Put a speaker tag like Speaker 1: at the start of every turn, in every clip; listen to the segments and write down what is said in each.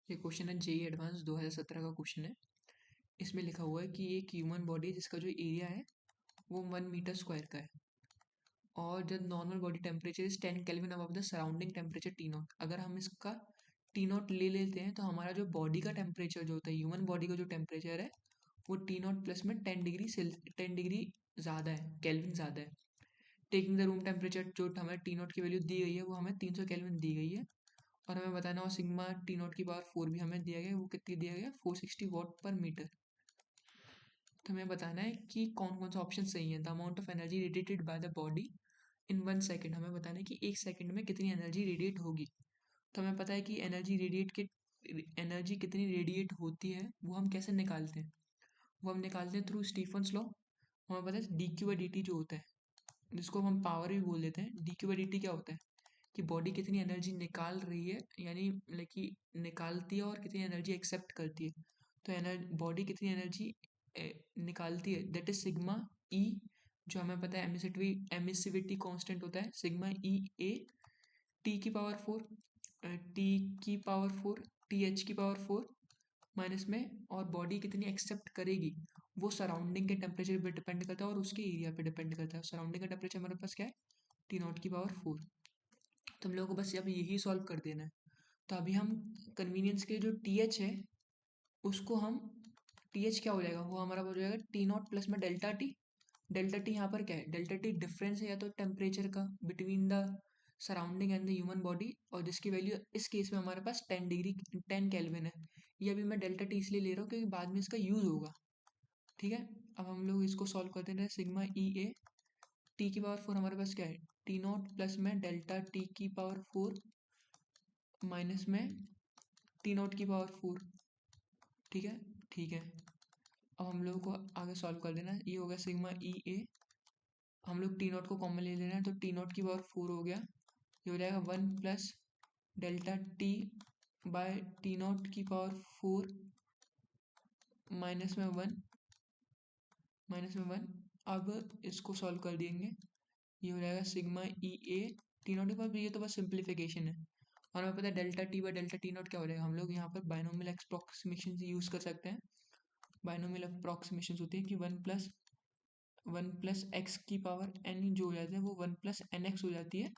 Speaker 1: ये क्वेश्चन है JEE advance 2017 का क्वेश्चन है। इसमें लिखा हुआ है कि एक ह्यूमन बॉडी जिसका जो एरिया है वो 1 मीटर स्क्वायर का है और जब normal body temperature is 10 kelvin above the surrounding temperature T not. अगर हम इसका टी नॉट ले लेते हैं तो हमारा जो बॉडी का टेम्परेचर जो होता है, ह्यूमन बॉडी का जो टेम्परेचर है वो टी नॉट प्लस में 10 डिग्री ज़्यादा है, केल्विन ज़्यादा है। टेकिंग द रूम टेम्परेचर जो हमें टी नॉट की वैल्यू दी गई है वो हमें 300 केल्विन दी गई है और हमें बताना और सिग्मा टी नॉट की पावर 4 भी हमें दिया गया है, वो कितनी दिया गया है 460 वॉट पर मीटर। तो हमें बताना है कि कौन कौन सा ऑप्शन सही है। The amount of energy radiated by the body in 1 second, हमें बताना है कि 1 सेकेंड में कितनी एनर्जी रेडिएट होगी। तो हमें पता है कि एनर्जी कितनी रेडिएट होती है वो हम कैसे निकालते हैं। वो हम निकालते हैं थ्रू स्टीफन्स लॉ। हमें पता है D Q by D T जो होता है, जिसको हम पावर भी बोल देते हैं। D Q by D T क्या होता है कि बॉडी कितनी एनर्जी निकाल रही है, यानी लाइक कि निकालती है और कितनी एनर्जी एक्सेप्ट करती है। तो बॉडी कितनी एनर्जी निकालती है दैट इज सिग्मा ई, जो हमें पता है एमिसिविटी कांस्टेंट होता है सिग्मा ई ए टी की पावर 4, टी की पावर 4, टी एच की पावर 4 माइनस में। और बॉडी कितनी एक्सेप्ट करेगी वो सराउंडिंग के टेम्परेचर पे डिपेंड करता है और उसके एरिया पे डिपेंड करता है। सराउंडिंग का टेम्परेचर हमारे पास क्या है, टी नॉट की पावर 4। तो हम लोगों को बस अब यही सॉल्व कर देना है। तो अभी हम कन्वीनियंस के जो टी एच है उसको हम, टी एच क्या हो जाएगा, वो हमारा हो जाएगा टी नॉट प्लस में डेल्टा टी। डेल्टा टी यहाँ पर क्या है, डेल्टा टी डिफरेंस है या तो टेम्परेचर का between the surrounding and the human body, और जिसकी वैल्यू इस केस में हमारे पास 10 केल्विन है। ये अभी मैं डेल्टा टी इसलिए ले रहा हूँ क्योंकि बाद में इसका यूज़ होगा। ठीक है, अब हम लोग इसको सॉल्व करते हैं। सिग्मा ई ए टी की पावर 4 हमारे पास क्या है, टी नॉट प्लस में डेल्टा टी की पावर 4 माइनस में टी नॉट की पावर 4। ठीक है, ठीक है। अब हम लोगों को आगे सॉल्व कर देना है। ये हो गया सिग्मा ई ए, हम लोग टी नॉट को कॉमन ले लेना है तो टी नॉट की पावर 4 हो गया। ये हो जाएगा 1 plus delta T by T nought की पावर 4 माइनस में 1, माइनस में 1। अब इसको सॉल्व कर देंगे, ये हो जाएगा sigma E A T not के पास, ये तो बस सिंप्लीफिकेशन है। और हमें पता है delta T by delta T not क्या हो जाएगा। हम लोग यहाँ पर बाइनोमियल अप्रॉक्सीमेशन यूज़ कर सकते हैं। बाइनोमियल अप्रॉक्सीमेशन होती है कि वन प्लस एक्स की पावर एन जो हो जाता है वो 1 + nx हो जाती है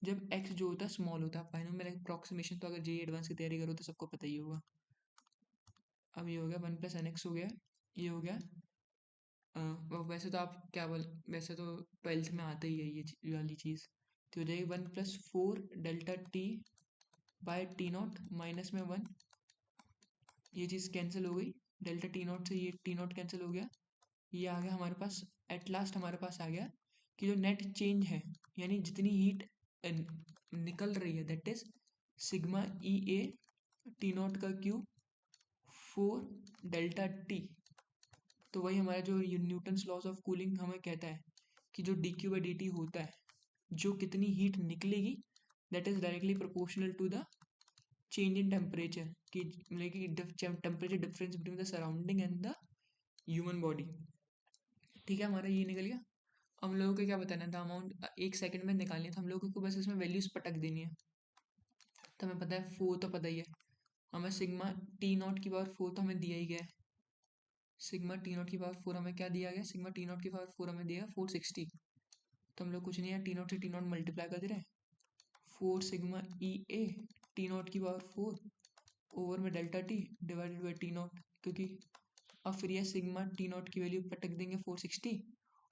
Speaker 1: जब x जो होता है स्मॉल होता है। बाइनोमियल अप्रॉक्सीमेशन तो अगर जेई एडवांस की तैयारी करो तो सबको पता ही होगा। अब ये हो गया 1 + nx हो गया, ये हो गया वैसे तो आप क्या बोल, वैसे तो 12th में आता ही है ये वाली चीज़। तो हो जाएगी 1 + 4 delta T by T nought minus में 1। ये चीज़ कैंसिल हो गई, डेल्टा टी नॉट से ये टी नॉट कैंसिल हो गया। ये आ गया हमारे पास, एट लास्ट हमारे पास आ गया कि जो नेट चेंज है, यानी जितनी हीट निकल रही है that is sigma E A T not का क्यूब 4 डेल्टा टी। तो वही हमारा जो न्यूटन्स लॉज ऑफ कूलिंग हमें कहता है कि जो D Q by D T होता है, जो कितनी हीट निकलेगी that is directly proportional to the change in temperature, कि temperature difference between the surrounding and the human body. ठीक है, हमारा ये निकल गया। हम लोगों को क्या बताना था, अमाउंट 1 सेकंड में निकालनी है, तो हम लोगों को बस इसमें वैल्यूज पटक देनी है। तो हमें पता है 4 तो पता ही है हमें, सिग्मा टी नॉट की पावर 4 तो हमें दिया ही गया है। सिग्मा टी नॉट की पावर 4 हमें क्या दिया गया, सिग्मा टी नॉट की पावर 4 हमें दिया 460। तो हम लोग कुछ नहीं है, टी नॉट से टी नॉट मल्टीप्लाई कर दे रहे हैं। 4 sigma E A T nought की पावर 4 ओवर में delta T divided by T not, क्योंकि अब फिर यह सिग्मा टी नॉट की वैल्यू पटक देंगे 460।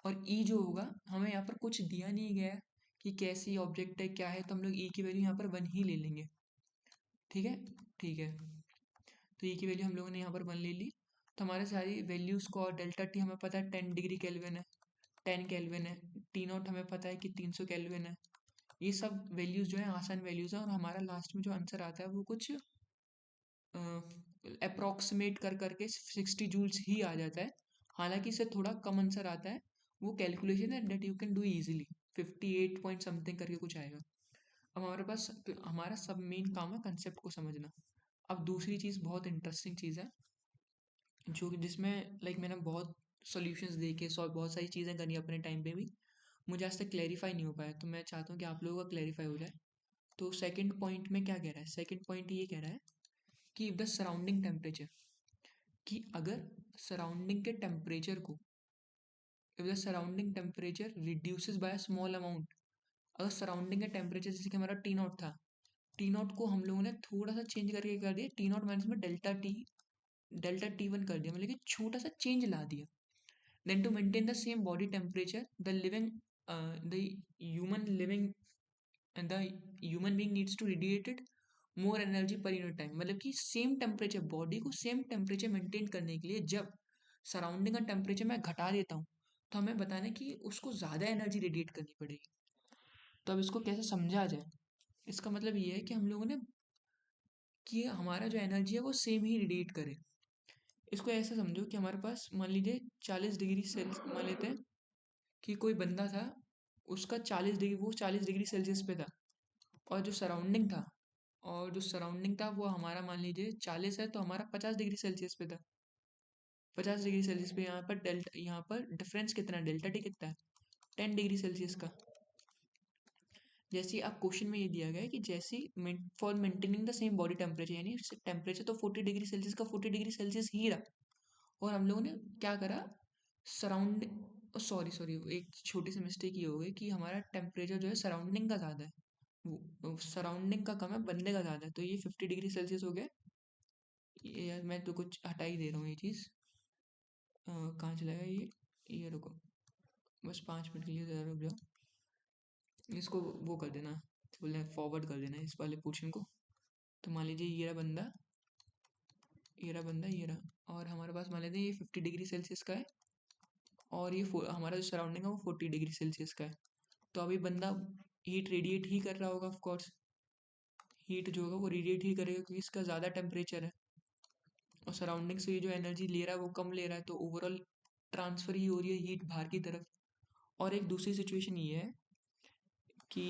Speaker 1: और ई जो होगा, हमें यहाँ पर कुछ दिया नहीं गया है कि कैसी ऑब्जेक्ट है क्या है, तो हम लोग ई की वैल्यू यहाँ पर 1 ही ले लेंगे। ठीक है, ठीक है। तो ई की वैल्यू हम लोगों ने यहाँ पर 1 ले ली। तो हमारे सारी वैल्यूज़ को, और डेल्टा टी हमें पता है 10 डिग्री केल्विन है, 10 केल्विन है। टी नॉट हमें पता है कि 300 केल्विन है। ये सब वैल्यूज़ जो है आसान वैल्यूज़ है, और हमारा लास्ट में जो आंसर आता है वो कुछ अप्रॉक्सीमेट कर करके 60 जूल्स ही आ जाता है। हालांकि इससे थोड़ा कम आंसर आता है, वो कैलकुलेशन है that you can do easily, 58 point something करके कुछ आएगा। अब हमारे पास हमारा सब मेन काम है कंसेप्ट को समझना। अब दूसरी चीज़ बहुत इंटरेस्टिंग चीज़ है, जो जिसमें लाइक मैंने बहुत सॉल्यूशंस देखे, बहुत सारी चीज़ें करी अपने टाइम पे भी, मुझे आज तक क्लैरिफाई नहीं हो पाया। तो मैं चाहता हूँ कि आप लोगों का क्लैरिफाई हो जाए। तो सेकंड पॉइंट में क्या कह रहा है, सेकंड पॉइंट ये कह रहा है कि द सराउंडिंग टेम्परेचर, कि अगर सराउंडिंग के टेम्परेचर को, if the surrounding temperature reduces by small amount, अगर सराउंडिंग का टेम्परेचर जैसे कि हमारा टी नॉट था, टी नॉट को हम लोगों ने थोड़ा सा चेंज करके कर दिया, टी नॉट माइनस में डेल्टा टी वन कर दिया, मतलब कि छोटा सा चेंज ला दिया। Then to maintain the same body temperature the human living the human being needs to radiated more energy per unit time, मतलब कि सेम टेम्परेचर, बॉडी को सेम टेम्परेचर मेंटेन करने के लिए जब सराउंडिंग का टेम्परेचर मैं घटा देता हूँ तो हमें बताना कि उसको ज़्यादा एनर्जी रेडिएट करनी पड़ेगी। तो अब इसको कैसे समझा जाए? इसका मतलब ये है कि हम लोगों ने कि हमारा जो एनर्जी है वो सेम ही रेडिएट करे। इसको ऐसे समझो कि हमारे पास मान लीजिए 40 डिग्री सेल्सियस, मान लेते हैं कि कोई बंदा था, उसका 40 डिग्री, वो 40 डिग्री सेल्सियस पे था, और जो सराउंडिंग था वो हमारा मान लीजिए 40 है, तो हमारा 50 डिग्री सेल्सियस पे था। 50 डिग्री सेल्सियस पे यहाँ पर डिफरेंस कितना है, डेल्टा टी कितना है, 10 डिग्री सेल्सियस का। जैसे आप क्वेश्चन में ये दिया गया है कि जैसे for maintaining the same body temperature, यानी टेम्परेचर तो 40 डिग्री सेल्सियस का 40 डिग्री सेल्सियस ही रहा, और हम लोगों ने क्या करा, सराउंड सॉरी सॉरी एक छोटी सी मिस्टेक ये हो गई कि हमारा टेम्परेचर जो है सराउंडिंग का ज़्यादा है, वो सराउंडिंग का कम है, बंदे का ज़्यादा है, तो ये 50 डिग्री सेल्सियस हो गया। ये यार मैं तो कुछ हटा ही दे रहा हूँ ये चीज़, कहाँ चला गया ये रुको, बस 5 मिनट के लिए ज़रा रुक जाओ, इसको वो कर देना, बोलते हैं फॉरवर्ड कर देना इस वाले पोर्शन को। तो मान लीजिए ये रहा बंदा, ये रहा, और हमारे पास मान लेते हैं ये 50 डिग्री सेल्सियस का है, और ये हमारा जो सराउंडिंग है वो 40 डिग्री सेल्सियस का है। तो अभी बंदा हीट रेडिएट ही कर रहा होगा, ऑफ कोर्स हीट जो होगा वो रेडिएट ही करेगा क्योंकि इसका ज़्यादा टेम्परेचर है, और सराउंडिंग से ये जो एनर्जी ले रहा है वो कम ले रहा है, तो ओवरऑल ट्रांसफ़र ही हो रही है हीट बाहर की तरफ। और एक दूसरी सिचुएशन ये है कि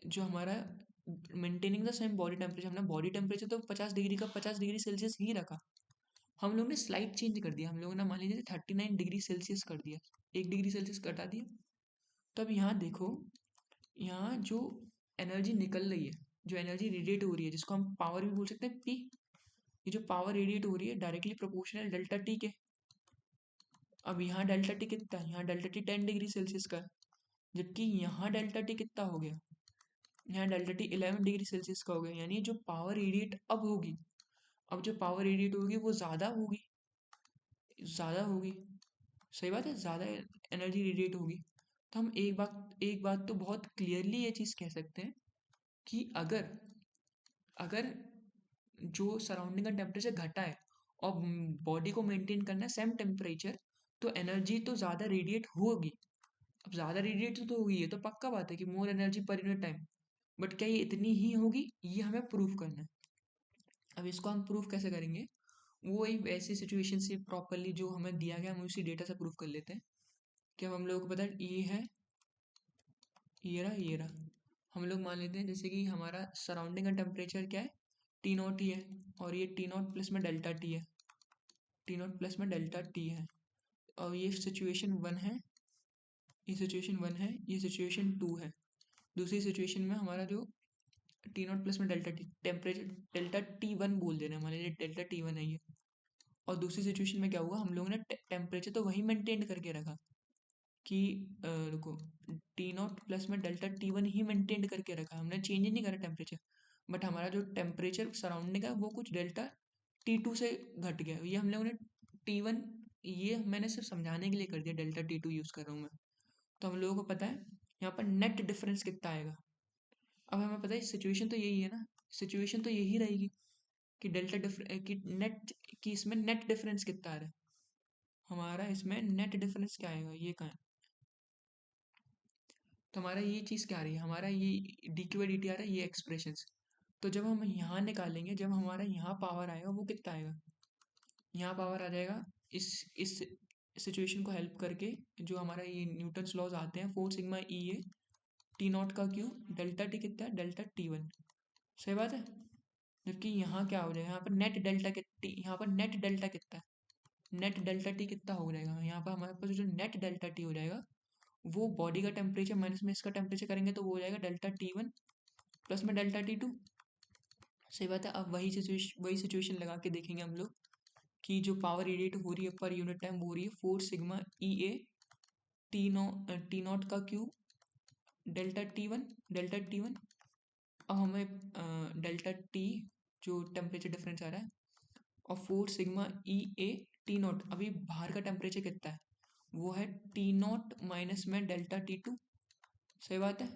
Speaker 1: जो हमारा maintaining the same body temperature, हमने बॉडी टेम्परेचर तो 50 डिग्री का 50 डिग्री सेल्सियस ही रखा, हम लोगों ने स्लाइड चेंज कर दिया, हम लोगों ने मान लीजिए 39 डिग्री सेल्सियस कर दिया, 1 डिग्री सेल्सियस घटा दिया। तो अब यहाँ देखो, यहाँ जो एनर्जी निकल रही है, जो एनर्जी रेडिएट हो रही है, जिसको हम पावर भी बोल सकते हैं पी, ये जो पावर रेडिएट हो रही है डायरेक्टली प्रोपोर्शनल डेल्टा टी के। अब यहाँ डेल्टा टी कितना है, यहाँ डेल्टा टी 10 डिग्री सेल्सियस का है, जबकि यहाँ डेल्टा टी कितना हो गया, यहाँ डेल्टा टी 11 डिग्री सेल्सियस का हो गया, यानी जो पावर रेडिएट अब होगी, अब जो पावर रेडिएट होगी वो ज़्यादा होगी, ज़्यादा होगी, सही बात है, ज़्यादा एनर्जी रेडिएट होगी। तो हम एक बात तो बहुत क्लियरली ये चीज़ कह सकते हैं कि अगर अगर जो सराउंडिंग का टेम्परेचर घटा है और बॉडी को मेंटेन करना है सेम टेम्परेचर, तो एनर्जी तो ज़्यादा रेडिएट होगी। अब ज़्यादा रेडिएट तो होगी, ये तो पक्का बात है कि मोर energy per unit time, but क्या ये इतनी ही होगी, ये हमें प्रूव करना है। अब इसको हम प्रूव कैसे करेंगे, वो एक ऐसी सिचुएशन से प्रॉपरली जो हमें दिया गया, हम उसी डेटा से प्रूव कर लेते हैं कि अब हम लोगों को पता है ये है, ये रहा, हम लोग मान लेते हैं जैसे कि हमारा सराउंडिंग का टेम्परेचर क्या है, टी नॉट ही है, और ये टी नॉट प्लस में डेल्टा टी है, टी नॉट प्लस में डेल्टा टी है, और ये सिचुएशन वन है, ये सिचुएशन वन है, ये सिचुएशन टू है। दूसरी सिचुएशन में हमारा जो टी नॉट प्लस में delta T temperature, delta T one बोल दे रहे हैं, हमारे लिए डेल्टा टी वन है ये। और दूसरी सिचुएशन में क्या हुआ, हम लोगों ने टेम्परेचर तो वही मेंटेन करके रखा कि रुको, टी नॉट प्लस में डेल्टा टी वन ही मेंटेन करके रखा, हमने चेंज ही नहीं करा टेम्परेचर, बट हमारा जो टेम्परेचर सराउंडिंग का वो कुछ डेल्टा टी टू से घट गया, ये हम लोगों ने टी वन, ये मैंने सिर्फ समझाने के लिए कर दिया, डेल्टा टी टू यूज़ कर रहा हूँ मैं। तो हम लोगों को पता है यहाँ पर नेट डिफरेंस कितना आएगा। अब हमें पता है सिचुएशन तो यही है ना, सिचुएशन तो यही रहेगी कि डेल्टा कि नेट, कि इसमें नेट डिफरेंस कितना आ रहा है, हमारा इसमें नेट डिफरेंस क्या आएगा, ये कहाँ है, तो हमारा ये चीज़ क्या आ रही है, हमारा ये D Q by D T आ रहा है, ये एक्सप्रेशंस। तो जब हम यहाँ निकालेंगे, जब हमारा यहाँ पावर आएगा वो कितना आएगा, यहाँ पावर आ जाएगा, इस सिचुएशन को हेल्प करके जो हमारा ये न्यूटन्स लॉज आते हैं, 4 sigma E A T not का क्यू, डेल्टा टी कितना है, डेल्टा टी वन, सही बात है। जबकि यहाँ क्या हो जाएगा, यहाँ पर नेट डेल्टा टी, यहाँ पर नेट डेल्टा कितना है, नेट डेल्टा टी कितना हो जाएगा, यहाँ पर हमारे पास जो नेट डेल्टा टी हो जाएगा वो बॉडी का टेम्परेचर माइनस में इसका टेम्परेचर करेंगे तो वो हो जाएगा डेल्टा टी वन प्लस में डेल्टा टी टू, सही बात है। अब वही सिचुएशन लगा के देखेंगे हम लोग कि जो पावर रेडिएट हो रही है पर यूनिट टाइम वो हो रही है 4 sigma E A T not का क्यूब डेल्टा टी वन। अब हमें डेल्टा टी जो टेम्परेचर डिफरेंस आ रहा है और 4 sigma E A T not, अभी बाहर का टेम्परेचर कितना है, वो है T0 माइनस में डेल्टा T2। सही बात है,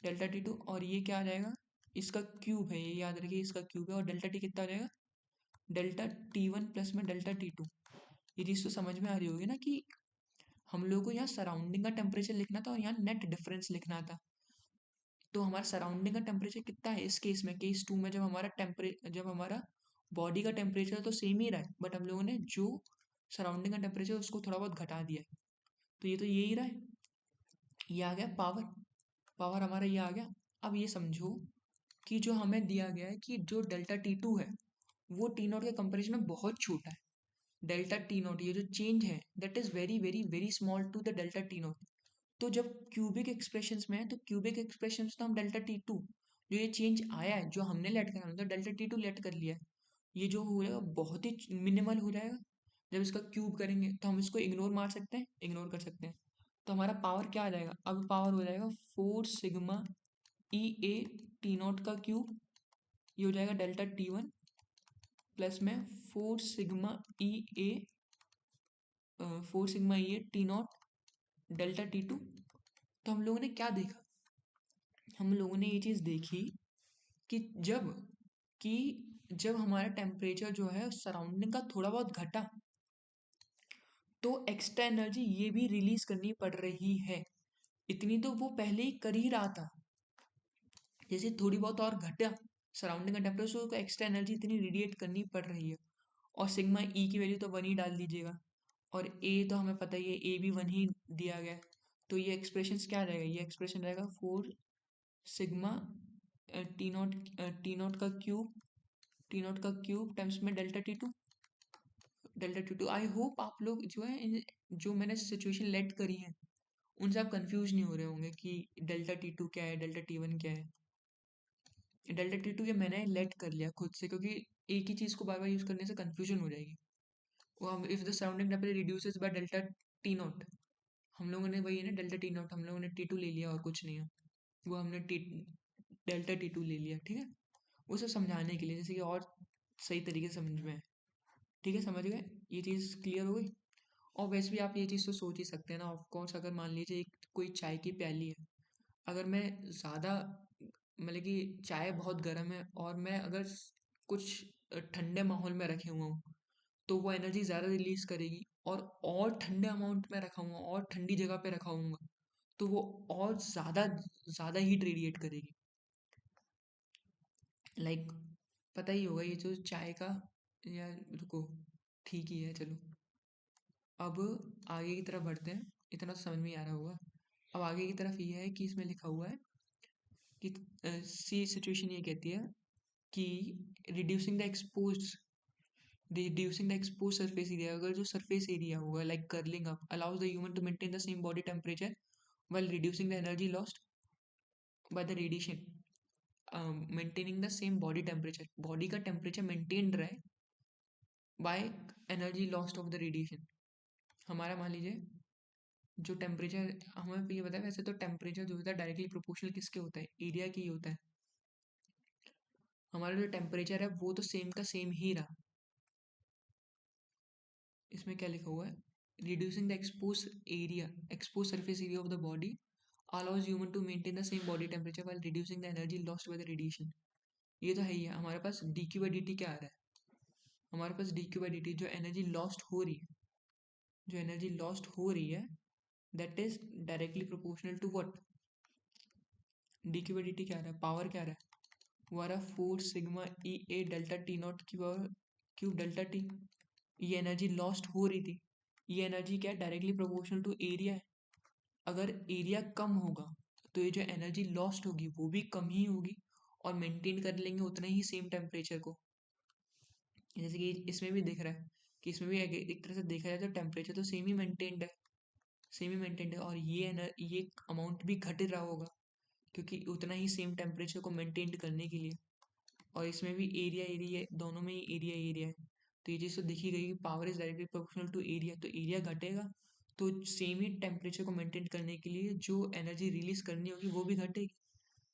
Speaker 1: डेल्टा T2। और ये क्या आ जाएगा, इसका क्यूब है, ये याद रखिए इसका क्यूब है। और डेल्टा टी कितना आ जाएगा, डेल्टा T1 प्लस में डेल्टा T2। ये चीज़ तो समझ में आ रही होगी ना कि हम लोगों को यहाँ सराउंडिंग का टेम्परेचर लिखना था और यहाँ नेट डिफरेंस लिखना था। तो हमारा सराउंडिंग का टेम्परेचर कितना है इस केस में, केस 2 में, जब हमारा बॉडी का टेम्परेचर तो सेम ही रहा है, बट हम लोगों ने जो सराउंडिंग का टेम्परेचर उसको थोड़ा बहुत घटा दिया है। तो ये तो यही रहा है, ये आ गया पावर। पावर हमारा ये आ गया। अब ये समझो कि जो हमें दिया गया है कि जो डेल्टा T2 है वो T0 के कंपेरिजन में बहुत छोटा है। डेल्टा T0 ये जो चेंज है that is very very very small to the delta T0। तो जब क्यूबिक एक्सप्रेशंस में है तो क्यूबिक एक्सप्रेशंस तो हम डेल्टा T2 जो ये चेंज आया है जो हमने लेट करा मतलब डेल्टा T2 लेट कर लिया है, ये जो हो जाएगा बहुत ही मिनिमल हो जाएगा। जब इसका क्यूब करेंगे तो हम इसको इग्नोर मार सकते हैं, इग्नोर कर सकते हैं। तो हमारा पावर क्या आ जाएगा, अब पावर हो जाएगा 4 sigma E A T not का क्यूब, ये हो जाएगा डेल्टा T1 प्लस में 4 sigma E A T not delta T2। तो हम लोगों ने क्या देखा, हम लोगों ने ये चीज़ देखी कि कि जब हमारा टेम्परेचर जो है सराउंडिंग का थोड़ा बहुत घटा तो एक्स्ट्रा एनर्जी ये भी रिलीज करनी पड़ रही है। इतनी तो वो पहले ही कर ही रहा था, जैसे थोड़ी बहुत और घटा सराउंडिंग का टेम्परेचर को एक्स्ट्रा एनर्जी इतनी रेडिएट करनी पड़ रही है। और सिग्मा ई की वैल्यू तो 1 ही डाल दीजिएगा, और ए तो हमें पता ही है ए भी 1 ही दिया गया है। तो ये एक्सप्रेशन क्या रहेगा, ये एक्सप्रेशन रहेगा 4 सिग्मा टी नॉट का क्यूब टाइम्स में डेल्टा T2। आई होप आप लोग जो है जो मैंने सिचुएशन लेट करी है उनसे आप कंफ्यूज नहीं हो रहे होंगे कि डेल्टा T2 क्या है, डेल्टा T1 क्या है। डेल्टा T2 ये मैंने लेट कर लिया खुद से, क्योंकि एक ही चीज़ को बार बार यूज़ करने से कंफ्यूजन हो जाएगी। वो हम if the surrounding temperature reduces by delta T0, हम लोगों ने वही है ना डेल्टा T0, हम लोगों ने T2 ले लिया और कुछ नहीं है, वो हमने डेल्टा T2 ले लिया, ठीक है। वो सब समझाने के लिए, जैसे कि और सही तरीके से समझ में आए। ठीक है, समझ गए, ये चीज़ क्लियर हो गई। और वैसे भी आप ये चीज़ तो सोच ही सकते हैं ना, ऑफ कोर्स अगर मान लीजिए एक कोई चाय की प्याली है, अगर मैं ज़्यादा मतलब कि चाय बहुत गर्म है और मैं अगर कुछ ठंडे माहौल में रखे हुआ हूँ तो वो एनर्जी ज़्यादा रिलीज करेगी। और ठंडे अमाउंट में रखा हुआ और ठंडी जगह पे रखा हूँगा तो वो और ज़्यादा ज़्यादा हीट रेडिएट करेगी। लाइक पता ही होगा ये जो चाय का, या रुको, ठीक ही है चलो। अब आगे की तरफ बढ़ते हैं, इतना तो समझ में ही आ रहा होगा। अब आगे की तरफ ये है कि इसमें लिखा हुआ है कि सी सिचुएशन ये कहती है कि reducing the expose surface area, अगर जो सरफेस एरिया होगा like curling up allows the human to maintain the same body temperature while reducing the energy lost by the radiation, maintaining the same body temperature, body का temperature maintain रहे by energy lost of the radiation. हमारा मान लीजिए जो temperature हमें ये बताया, वैसे तो टेम्परेचर जो होता है डायरेक्टली प्रोपोर्शनल किसके होता है, एरिया की होता है। हमारा जो टेम्परेचर है वो तो सेम का सेम ही रहा। इसमें क्या लिखा हुआ है, reducing the expose surface area of the body allows human to maintain the same body temperature while reducing the energy lost by the radiation। ये तो है ही है। हमारे पास dQ/dt क्या आ रहा है, हमारे पास dQ/dt जो एनर्जी लॉस्ट हो रही है, जो एनर्जी लॉस्ट हो रही है that is directly proportional to what, dQ/dt क्या आ रहा है, पावर क्या आ रहा है, वो आ रहा है 4 sigma E A delta T0 की पावर क्यूब डेल्टा T। ये एनर्जी लॉस्ट हो रही थी, ये एनर्जी क्या है, डायरेक्टली प्रोपोर्शनल टू एरिया है। अगर एरिया कम होगा तो ये जो एनर्जी लॉस्ट होगी वो भी कम ही होगी और मेंटेन कर लेंगे उतना ही सेम टेम्परेचर को। जैसे कि इसमें भी दिख रहा है कि इसमें भी एक तरह से देखा जाए तो टेम्परेचर तो सेम ही मेंटेन्ड है, और ये अमाउंट भी घट रहा होगा क्योंकि उतना ही सेम टेम्परेचर को मेंटेन करने के लिए और इसमें भी एरिया एरिया दोनों में ही एरिया एरिया है। तो ये चीज़ तो देखी गई कि power is directly proportional to area, तो एरिया घटेगा तो सेम ही टेम्परेचर को मेंटेन करने के लिए जो एनर्जी रिलीज करनी होगी वो भी घटेगी।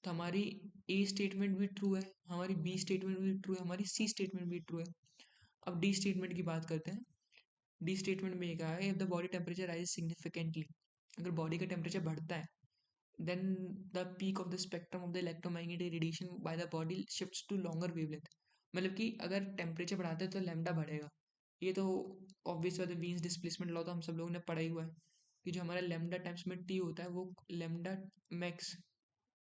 Speaker 1: तो हमारी ए स्टेटमेंट भी ट्रू है, हमारी बी स्टेटमेंट भी ट्रू है, हमारी सी स्टेटमेंट भी ट्रू है। अब डी स्टेटमेंट की बात करते हैं। डी स्टेटमेंट में ये कहा है, if the body temperature rise significantly, अगर बॉडी का टेम्परेचर बढ़ता है, then the peak of the spectrum of the electromagnetic radiation by the body shifts to longer wavelength। मतलब कि अगर टेम्परेचर बढ़ाते हैं तो लैम्डा बढ़ेगा। ये तो ऑब्वियस बात है, वीन्स डिस्प्लेसमेंट लॉ तो हम सब लोगों ने पढ़ा ही हुआ है कि जो हमारा लैम्डा टाइम्स में टी होता है वो लैम्डा मैक्स,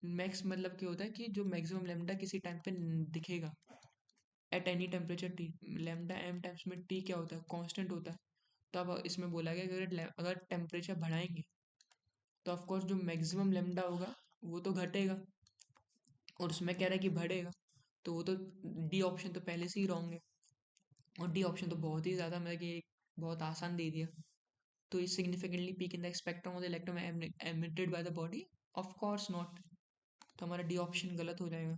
Speaker 1: मैक्स मतलब क्या होता है कि जो मैक्सिमम लैम्डा किसी टाइम पे दिखेगा at any temperature T. Lambda M times में टी क्या होता है, कांस्टेंट होता है। तो अब इसमें बोला गया कि अगर टेम्परेचर बढ़ाएंगे तो ऑफकोर्स जो मैक्सिमम लेमडा होगा वो तो घटेगा, और उसमें कह रहा है कि बढ़ेगा। तो वो तो डी ऑप्शन तो पहले से ही रॉन्ग है, और डी ऑप्शन तो बहुत ही ज़्यादा मतलब कि बहुत आसान दे दिया। तो is significantly peak in the spectrum of the electron emitted by the body, of course not. तो हमारा डी ऑप्शन गलत हो जाएगा।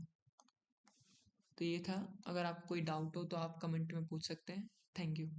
Speaker 1: तो ये था, अगर आपको कोई डाउट हो तो आप कमेंट में पूछ सकते हैं। Thank you.